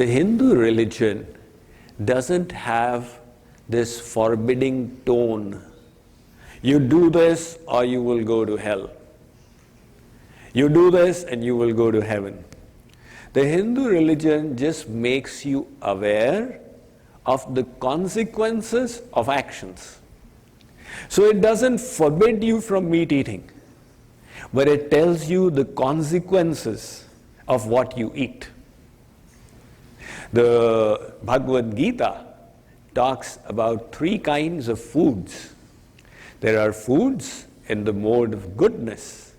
The Hindu religion doesn't have this forbidding tone. You do this or you will go to hell. You do this and you will go to heaven. The Hindu religion just makes you aware of the consequences of actions. So it doesn't forbid you from meat eating, but it tells you the consequences of what you eat. The Bhagavad Gita talks about 3 kinds of foods. There are foods in the mode of goodness,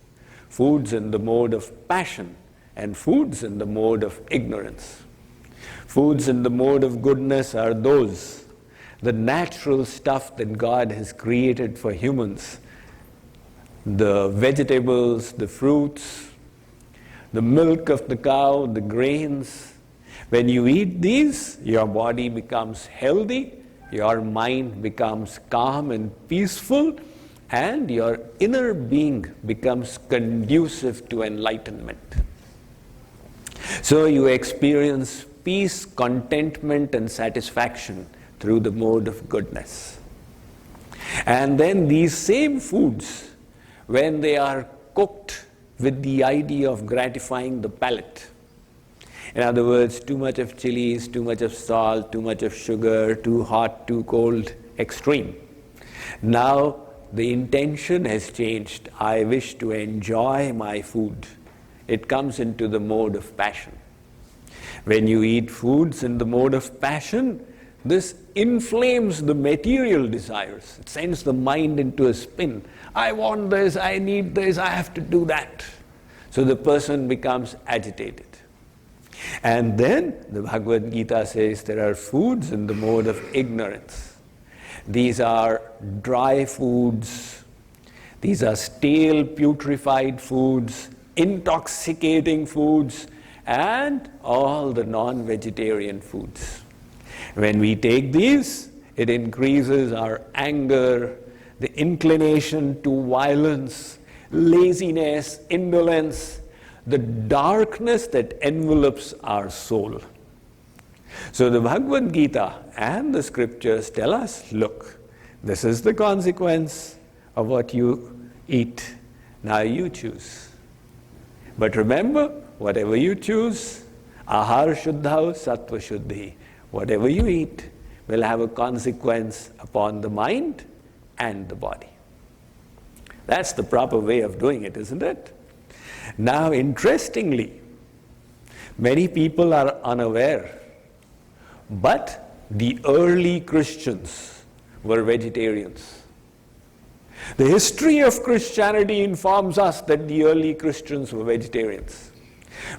foods in the mode of passion, and foods in the mode of ignorance. Foods in the mode of goodness are those, the natural stuff that God has created for humans, the vegetables, the fruits, the milk of the cow, the grains. When you eat these, your body becomes healthy, your mind becomes calm and peaceful, and your inner being becomes conducive to enlightenment. So you experience peace, contentment, and satisfaction through the mode of goodness. And then these same foods, when they are cooked with the idea of gratifying the palate, in other words, too much of chilies, too much of salt, too much of sugar, too hot, too cold, extreme. Now the intention has changed. I wish to enjoy my food. It comes into the mode of passion. When you eat foods in the mode of passion, this inflames the material desires. It sends the mind into a spin. I want this, I need this, I have to do that. So the person becomes agitated. And then the Bhagavad Gita says there are foods in the mode of ignorance. These are dry foods, these are stale, putrefied foods, intoxicating foods, and all the non-vegetarian foods. When we take these, it increases our anger, the inclination to violence, laziness, indolence, the darkness that envelops our soul. So the Bhagavad Gita and the scriptures tell us, look, this is the consequence of what you eat. Now you choose. But remember, whatever you choose, ahar shuddha sattva shuddhi, whatever you eat will have a consequence upon the mind and the body. That's the proper way of doing it, isn't it? Now, interestingly, many people are unaware, but the early Christians were vegetarians. The history of Christianity informs us that the early Christians were vegetarians.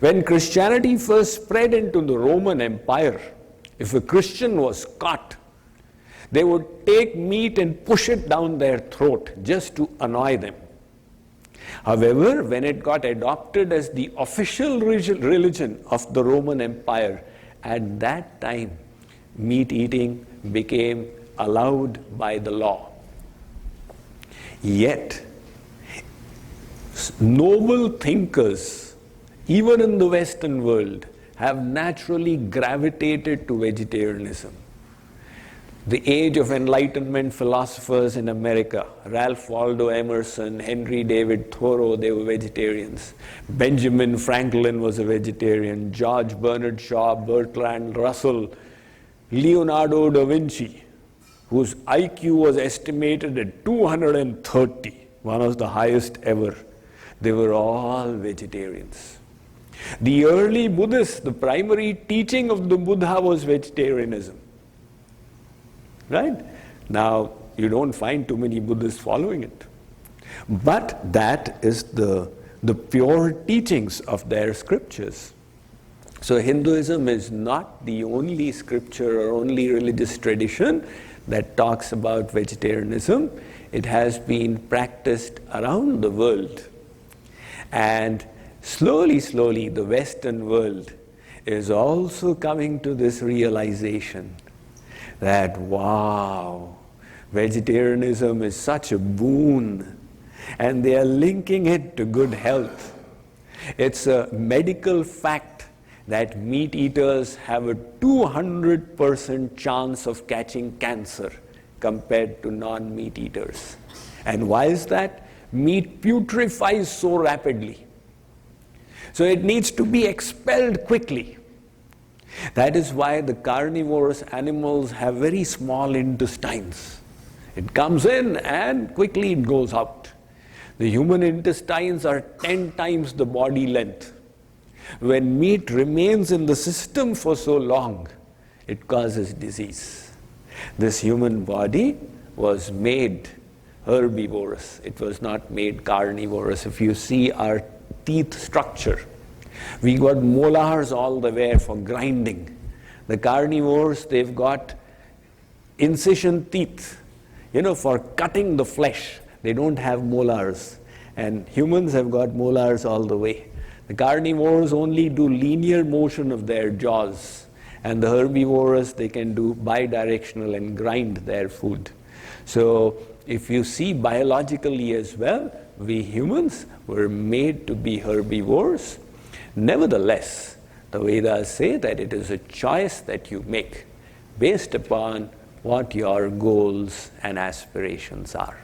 When Christianity first spread into the Roman Empire, if a Christian was caught, they would take meat and push it down their throat just to annoy them. However, when it got adopted as the official religion of the Roman Empire, at that time, meat eating became allowed by the law. Yet, noble thinkers, even in the Western world, have naturally gravitated to vegetarianism. The age of Enlightenment philosophers in America, Ralph Waldo Emerson, Henry David Thoreau, they were vegetarians. Benjamin Franklin was a vegetarian. George Bernard Shaw, Bertrand Russell, Leonardo da Vinci, whose IQ was estimated at 230, one of the highest ever. They were all vegetarians. The early Buddhists, the primary teaching of the Buddha was vegetarianism. Right? Now, you don't find too many Buddhists following it. But that is the pure teachings of their scriptures. So Hinduism is not the only scripture or only religious tradition that talks about vegetarianism. It has been practiced around the world. And slowly, slowly, the Western world is also coming to this realization that, wow, vegetarianism is such a boon, and they are linking it to good health. It's a medical fact that meat eaters have a 200% chance of catching cancer compared to non-meat eaters. And why is that? Meat putrefies so rapidly. So it needs to be expelled quickly. That is why the carnivorous animals have very small intestines. It comes in and quickly it goes out. The human intestines are 10 times the body length. When meat remains in the system for so long, it causes disease. This human body was made herbivorous. It was not made carnivorous. If you see our teeth structure, we got molars all the way for grinding. The carnivores, they've got incision teeth, for cutting the flesh. They don't have molars. And humans have got molars all the way. The carnivores only do linear motion of their jaws. And the herbivores, they can do bidirectional and grind their food. So if you see biologically as well, we humans were made to be herbivores. Nevertheless, the Vedas say that it is a choice that you make based upon what your goals and aspirations are.